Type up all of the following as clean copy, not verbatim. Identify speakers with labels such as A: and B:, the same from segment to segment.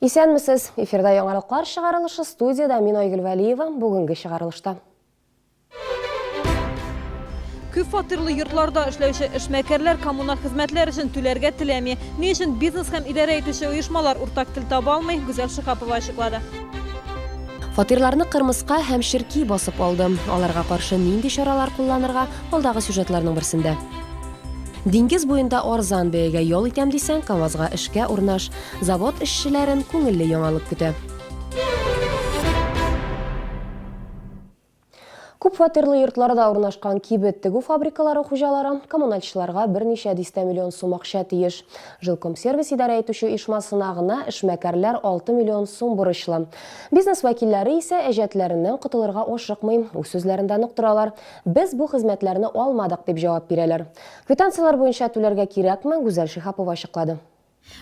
A: Исәнмесез, эфирда яңалыклар чыгарылышы студияда мин Айгөл Вәлиева, бүгенге чыгарылышта.
B: Күп фатирлы йортларда эшләүче эшмәкәрләр коммуналь хезмәтләр өчен түләргә теләми. Ни өчен бизнес һәм идарә итүче оешмалар уртак тел таба алмый, Гүзәл Шихапова ачыклады.
A: Фатирларны кырмыска һәм ширки басып алды. Аларга каршы нинди чаралар кулланырга алдагы сюжетларның берсендә. Диңгез буенда арзан бәягә ял итәм дисәң, КамАЗга эшкә урнаш. Завод эшчеләрен күңелле яңалык көтә. Күп фатирлы йортларда урнашкан кибет тегү фабрикалары хуҗалары коммуналчыларга берничә дистә миллион сум акча тиеш. Жилкомсервис идарә итүче оешмасына гына эшмәкәрләр 6 миллион сум бурычлы. Бизнес вәкилләре исә әҗәтләреннән котылырга ашыкмый. Үз сүзләрендә ныктыралар: "Без бу хезмәтләрне алмадык", дип җавап бирәләр. Квитанциялар буенча түләргә кирәкме? Гүзәл Шихапова ачыклады.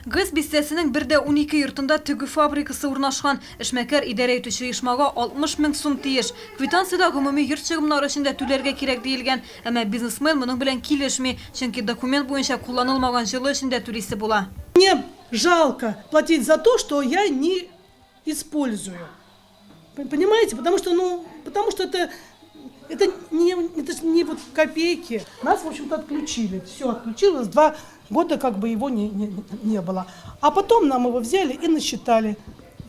B: ГЭС бистәсенең 1:12 йортында тегү фабрикасы урнашкан. Эшмәкәр идарә итүче оешмага 60 мең сум тиеш. Квитанциядә гомуми йорт чыгымнары өчен түләргә кирәк диелгән. Әмма бизнесмен моның белән килешми, чөнки документ буенча кулланылмаган җылы өчен түлисе була.
C: Мне жалко платить за то, что я не использую. Понимаете? Потому что это не вот копейки. Нас, в общем-то, отключили. Все отключилось. 2 года как бы его не было. А потом нам его взяли и насчитали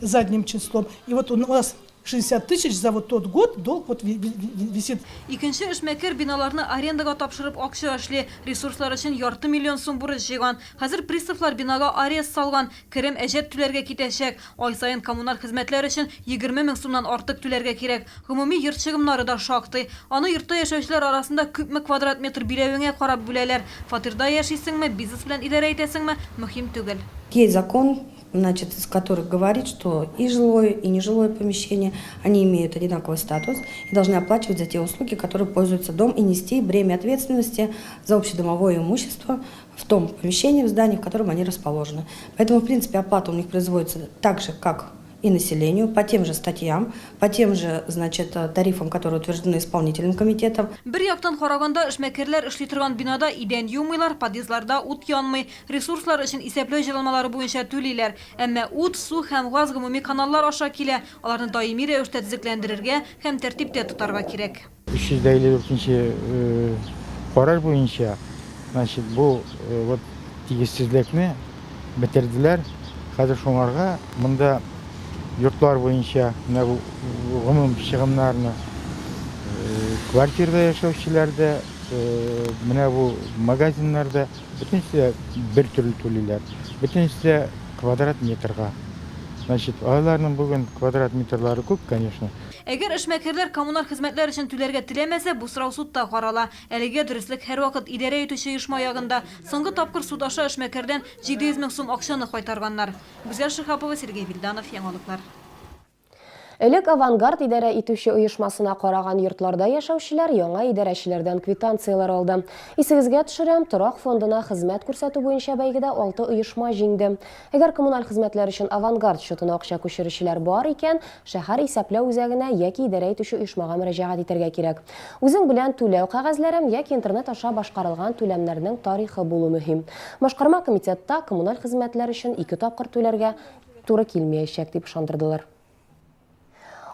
C: задним числом. И вот у нас 60 тысяч за вот тот год долг вот висит.
B: Икенче эшмәкәр биналарны арендага тапшырып акча эшли, ресурслар өчен ярты миллион сум бурыч җыйган. Хәзер приставлар бинага арест салган, керем әҗәт түләргә китәчәк. Ай саен коммуналь хезмәтләр өчен 20 мең сумнан артык түләргә кирәк. Гомуми йорт чыгымнары да шактый. Аны йортта яшәүчеләр арасында күпме квадрат метр биләвеңә карап бүләләр. Фатирда яшисеңме, бизнес белән идарә итәсеңме, мөһим түгел.
D: Есть закон, значит, который говорит, что и жилое, и нежилое помещение, они имеют одинаковый статус и должны оплачивать за те услуги, которые пользуются дом, и нести бремя ответственности за общедомовое имущество в том помещении, в здании, в котором они расположены. Поэтому, в принципе, оплата у них производится так же, как и населению, по тем же статьям, по тем же, значит, тарифам, которые утверждены исполнительным комитетом.
B: Бер яктан караганда эшмәкәрләр эшли торган бинада идән юмыйлар, подъездларда ут янмый, ресурслар өчен исәпләү җайланмалары буенча түлиләр. Әмма ут, су һәм газ гомуми каналлар аша килә. Аларны даими рәвештә төзекләндерергә һәм тәртиптә тотарга кирәк.
E: 354 карар буенча, значит, бу вот тигезсезлекне бетерделәр. Хәзер шуңарга монда йортлар буенча гомум чыгымнарны квартирада яшәүчеләрдә, менә бу магазиннарда бөтенесе бер төрле түлиләр. Бөтенесе квадрат метрга. Значит, аларның бүген квадрат метрлары күп, конечно.
B: Әгәр эшмәкәрләр коммуналь хезмәтләр өчен түләргә теләмәсә, бу сорау судта карала. Әлегә дөрестлек һәрвакыт идарә итүче оешма ягында. Соңгы тапкыр суд аша эшмәкәрдән 700 мең сум акчаны кайтарганнар. Гүзәл Шихапова, Сергей Вильданов, яңалыклар.
A: Элек авангард идарә итүче оешмасына караган йортларда яшәүчеләр яңа идарәчеләрдән квитанциялар алды. Исегезгә төшерәм, торак фондына хезмәт күрсәтү буенча бәйгедә 6 оешма җиңде. Әгәр коммуналь хезмәтләр өчен авангард счетына акча күчерүчеләр бар икән, шәһәр исәпләү үзәгенә яки идарә итүче оешмага мөрәҗәгать итәргә кирәк. Үзең белән түләү кәгазьләрем яки интернет аша башкарылган түләмнәрнең тарихы булу мөһим. Башкарма комитетта коммуналь хезмәтләр өчен 2 тапкыр түләргә туры килмәячәк дип ышандырдылар.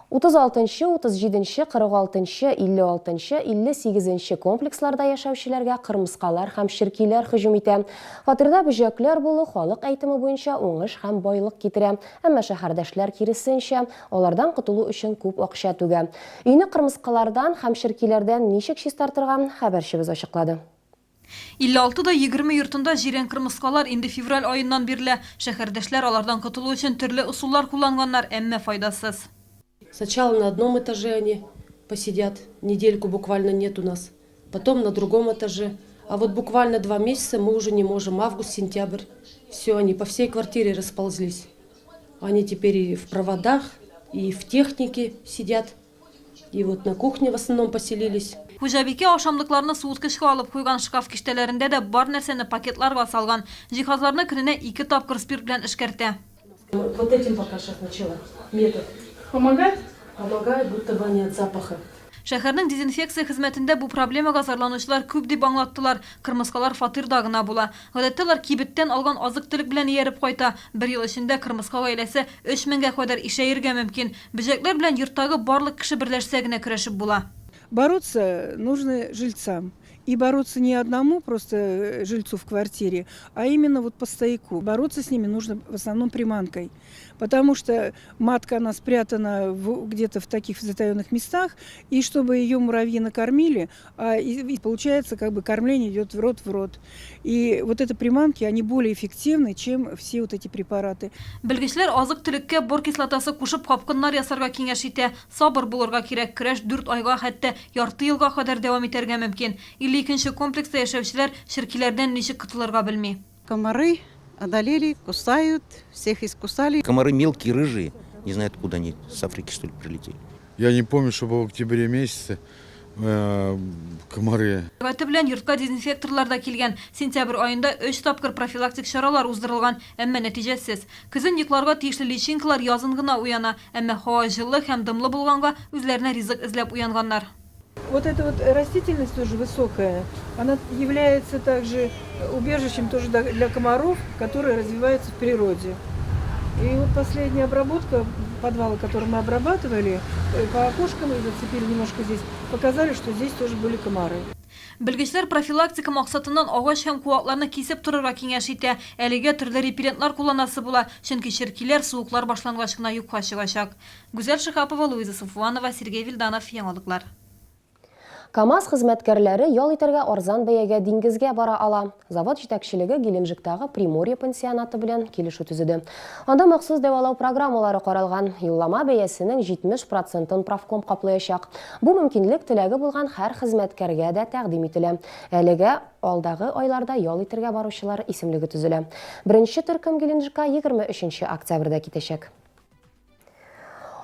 A: 36-нчы, 37-нчы, 46-нчы, 56-нчы, 58-нчы комплексларда яшәүчеләргә кырмыскалар һәм ширкиләр һөҗүм итә. Фатирда бөҗәкләр булу халык әйтеме буенча уңыш һәм байлык китерә. Әмма шәһәрдәшләр киресенчә, алардан котылу өчен күп акча түгә. Өйне кырмыскалардан һәм ширкиләрдән ничек чистартырга хәбәрчебез ачыклады.
B: 56-да 20 йортында җирән кырмыскалар инде февраль аеннан бирле. Шәһәрдәшләр алардан котылу өчен төрле усуллар кулланганнар, әмма файдасыз.
F: Сначала на одном этаже они посидят, недельку буквально нет у нас, потом на другом этаже. А вот буквально 2 месяца мы уже не можем, август, сентябрь. Все, они по всей квартире расползлись. Они теперь и в проводах, и в технике сидят, и вот на кухне в основном поселились.
B: Хуҗабикә ашамлыкларны суыткычка алып куйган шкаф киштәләрендә дә бар нәрсәне пакетларга салган. Җиһазларны көненә 2 тапкыр спирт белән эшкәртә.
F: Вот этим пока сейчас начала метод.
C: Помогает?
F: Помогает, будто бы они от запаха.
B: Шәһәрнең дезинфекция хезмәтендә бу проблемага зарланучылар күп дип аңлаттылар. Кырмыскалар фатирда гына була. Гадәттә алар кибеттән алган азык-төлек белән ияреп кайта. Бер ел эчендә кырмыска гаиләсе 3000-гә кадәр ишәергә мөмкин. Бөҗәкләр белән йорттагы барлык кеше берләшсә генә көрәшеп була.
G: Бороться нужно жильцам. И бороться не одному просто жильцу в квартире, а именно вот по стояку. Бороться с ними нужно в основном приманкой. Потому что матка, она спрятана где-то в таких затаенных местах, и чтобы ее муравьи накормили, и получается, как бы кормление идет в рот. И вот это приманки, они более эффективны, чем все вот эти препараты.
B: Белгечләр азык-төлеккә бор кислотасы кушып капкыннар ясарга киңәш итә. Сабыр булырга кирәк. Көрәш 4 айга, хәтта ярты елга кадәр дәвам итәргә мөмкин. 52-нче комплекста яшәүчеләр ширкиләрдән ничек котылырга белми.
H: Комары одолели, кусают, всех искусали.
I: Комары мелкие, рыжие, не знаю откуда они, с Африки что ли прилетели.
J: Я не помню, чтобы в октябре месяце комары.
B: Гаты белән йортка дезинфекторлар да килгән. Сентябрь айында 3 тапкыр профилактик чаралар уздырылган, әмма нәтиҗәсез. Көзен йокларга тиешле личинкалар язын гына уяна, әмма һава җылы һәм дымлы булганга үзләренә ризык эзләп уянганнар.
G: Вот эта вот растительность тоже высокая, она является также убежищем тоже для комаров, которые развиваются в природе. И вот последняя обработка подвала, который мы обрабатывали, по окошкам и зацепили немножко здесь, показали, что здесь тоже были комары.
B: Белгечләр профилактика максатыннан агач һәм куакларны кисеп торырга киңәш итә. Әлегә төрле репеллентлар кулланасы була, чөнки черкиләр суыклар башлангач кына юкка чыгачак. Гүзәл Шихапова, Луиза Сафуанова, Сергей Вильданов, Яңалыклар.
A: КАМАЗ хезмәткәрләре ял итәргә арзан бәягә диңгезгә бара ала. Завод җитәкчелеге Геленджиктагы Приморье пансионаты белән килешү төзеде. Анда махсус дәвалау программалары каралган. Юллама бәясенең 70%-ын правком каплаячак. Бу мөмкинлек теләге булган һәр хезмәткәргә дә тәкъдим ителә. Әлегә алдагы айларда ял итәргә баручылар исемлеге төзелә. Беренче төркем Геленджикка 23 октябрьдә китәчәк.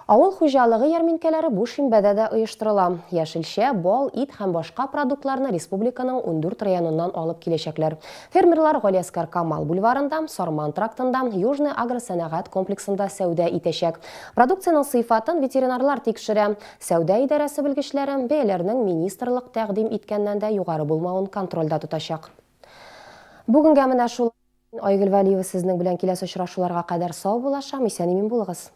A: Авыл хуҗалыгы ярминкәләре бу шимбәдә дә оештырыла. Яшелчә, бал, ит һәм башка продуктларны республиканың 14 районыннан алып киләчәкләр. Фермерлар Галиаскар Камал бульварында, Сарман трактында, Южный агросәнәгать комплексында сәүдә итәчәк. Продукцияның сыйфатын ветеринарлар тикшерә. Сәүдә идарәсе белгечләре бәяләрнең министрлык тәкъдим иткәннән дә югары булмавын контрольдә тотачак. Бүгенгә менә шул. Айгөл Вәлиева сезнең белән киләсе очрашуларга кадәр сау булашам, исән-имин булыгыз.